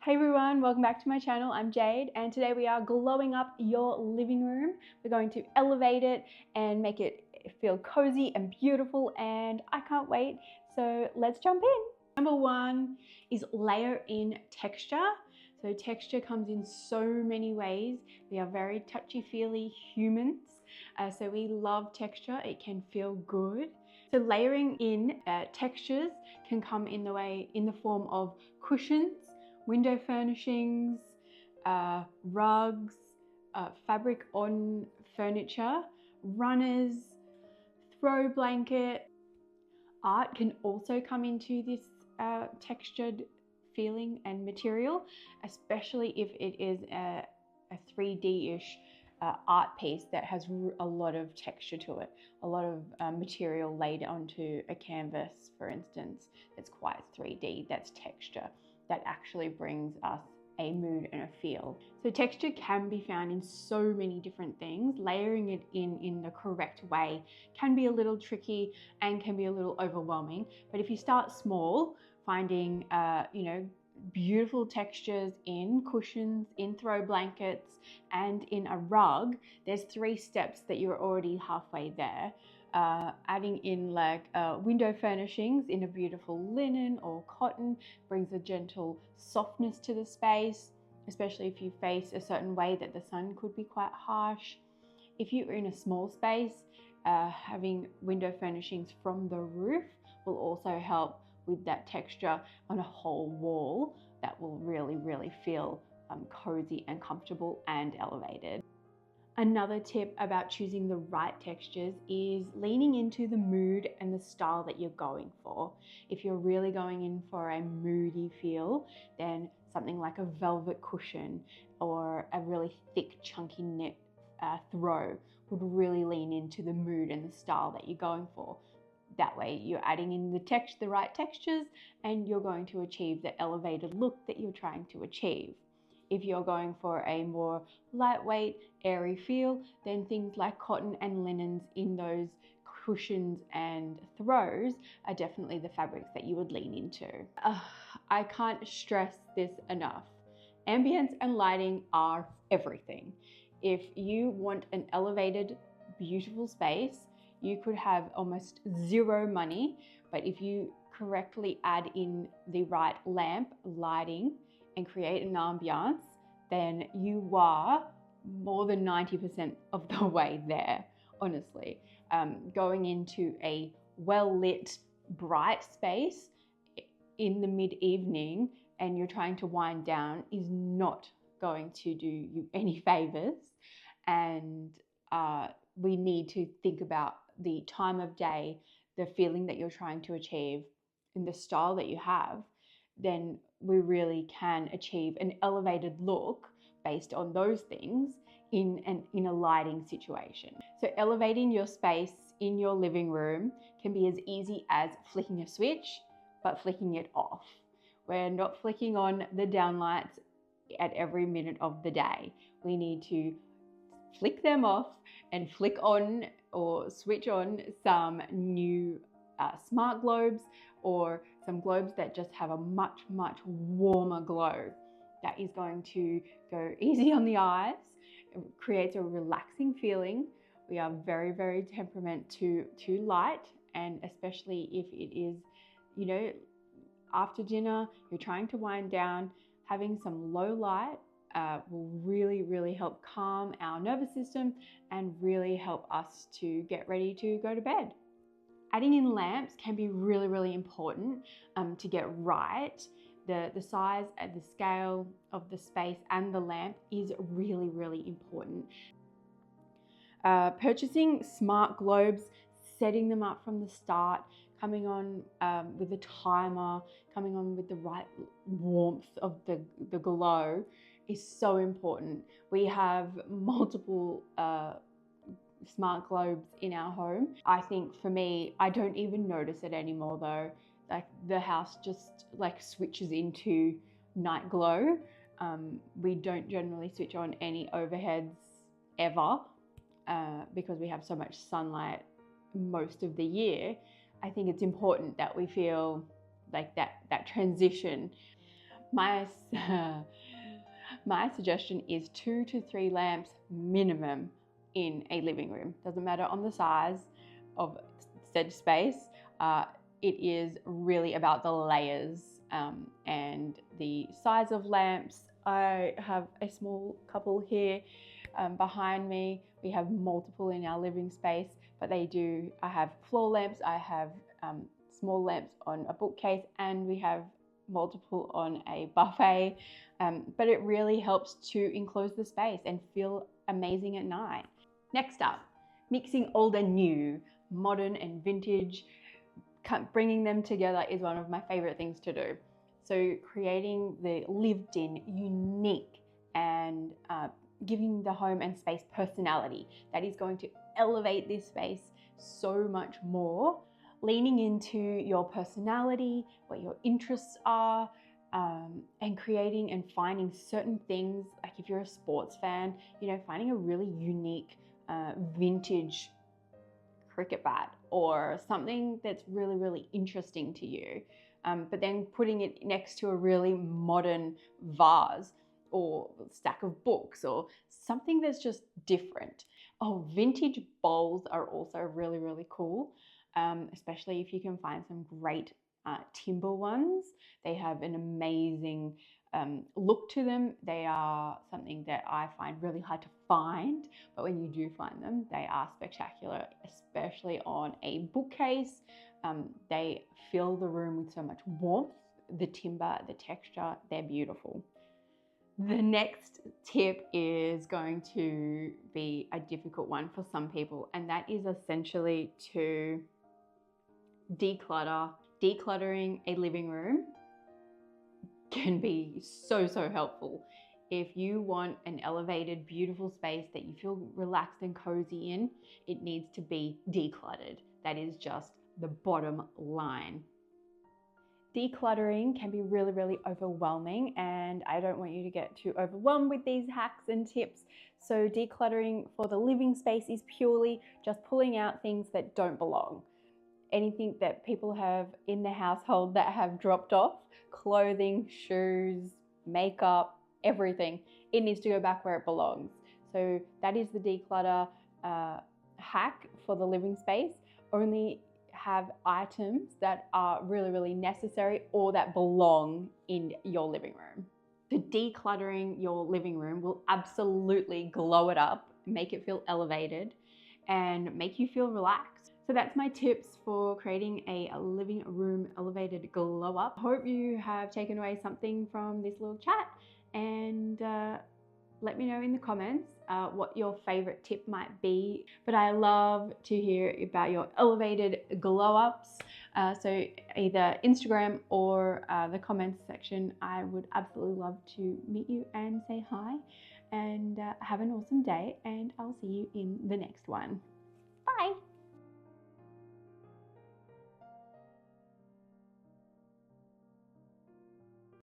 Hey everyone, welcome back to my channel. I'm Jade and today we are glowing up your living room. We're going to elevate it and make it feel cozy and beautiful, and I can't wait. So let's jump in. Number one is layer in texture. So texture comes in so many ways. We are very touchy-feely humans, so we love texture. It can feel good. So layering in textures can come in the form of cushions, window furnishings, rugs, fabric on furniture, runners, throw blanket. Art can also come into this textured feeling and material, especially if it is a 3D-ish art piece that has a lot of texture to it, a lot of material laid onto a canvas, for instance, that's quite 3D, that's texture. That actually brings us a mood and a feel. So texture can be found in so many different things. Layering it in the correct way can be a little tricky and can be a little overwhelming. But if you start small, finding beautiful textures in cushions, in throw blankets, and in a rug, there's 3 steps that you're already halfway there. Adding in window furnishings in a beautiful linen or cotton brings a gentle softness to the space, especially if you face a certain way that the sun could be quite harsh. If you're in a small space, having window furnishings from the roof will also help with that texture on a whole wall that will really feel cozy and comfortable and elevated. Another tip about choosing the right textures is leaning into the mood and the style that you're going for. If you're really going in for a moody feel, then something like a velvet cushion or a really thick chunky knit throw would really lean into the mood and the style that you're going for. That way you're adding in the right textures and you're going to achieve the elevated look that you're trying to achieve. If you're going for a more lightweight, airy feel, then things like cotton and linens in those cushions and throws are definitely the fabrics that you would lean into. I can't stress this enough. Ambience and lighting are everything. If you want an elevated, beautiful space, you could have almost zero money, but if you correctly add in the right lamp, lighting, and create an ambiance, then you are more than 90% of the way there, honestly. Going into a well-lit, bright space in the mid-evening and you're trying to wind down is not going to do you any favors. And we need to think about the time of day, the feeling that you're trying to achieve, and the style that you have. Then we really can achieve an elevated look based on those things in a lighting situation. So elevating your space in your living room can be as easy as flicking a switch, but flicking it off. We're not flicking on the downlights at every minute of the day. We need to flick them off and flick on or switch on some new smart globes, or some globes that just have a much warmer glow. That is going to go easy on the eyes. It creates a relaxing feeling. We are very temperament to light, and especially if it is, after dinner, you're trying to wind down, having some low light will really help calm our nervous system and really help us to get ready to go to bed. Adding in lamps can be really important to get right. The size and the scale of the space and the lamp is really important. Purchasing smart globes, setting them up from the start, coming on with a timer, coming on with the right warmth of the glow is so important. We have multiple smart globes in our home. I think for me, I don't even notice it anymore though. Like the house just switches into night glow. We don't generally switch on any overheads ever because we have so much sunlight most of the year. I think it's important that we feel like that transition. My my suggestion is 2 to 3 lamps minimum in a living room. Doesn't matter on the size of said space. It is really about the layers and the size of lamps. I have a small couple here behind me. We have multiple in our living space, but I have floor lamps, I have small lamps on a bookcase, and we have multiple on a buffet. But it really helps to enclose the space and feel amazing at night. Next up, mixing old and new, modern and vintage. Bringing them together is one of my favorite things to do. So creating the lived in, unique, and giving the home and space personality that is going to elevate this space so much more. Leaning into your personality, what your interests are, and creating and finding certain things, like if you're a sports fan, finding a really unique vintage cricket bat or something that's really, really interesting to you, but then putting it next to a really modern vase or stack of books or something that's just different. Oh, vintage bowls are also really, really cool, especially if you can find some great timber ones. They have an amazing look to them. They are something that I find really hard to find, but when you do find them, they are spectacular, especially on a bookcase. They fill the room with so much warmth. The timber, the texture, they're beautiful. The next tip is going to be a difficult one for some people, and that is essentially to declutter. Decluttering a living room can be so, so helpful. If you want an elevated, beautiful space that you feel relaxed and cozy in, it needs to be decluttered. That is just the bottom line. Decluttering can be really, really overwhelming, and I don't want you to get too overwhelmed with these hacks and tips. So decluttering for the living space is purely just pulling out things that don't belong. Anything that people have in the household that have dropped off, clothing, shoes, makeup, everything, it needs to go back where it belongs. So that is the declutter hack for the living space. Only have items that are really, really necessary or that belong in your living room. So decluttering your living room will absolutely glow it up, make it feel elevated, and make you feel relaxed. So that's my tips for creating a living room elevated glow up. Hope you have taken away something from this little chat, and let me know in the comments what your favorite tip might be. But I love to hear about your elevated glow ups. So either Instagram or the comments section. I would absolutely love to meet you and say hi, and have an awesome day, and I'll see you in the next one.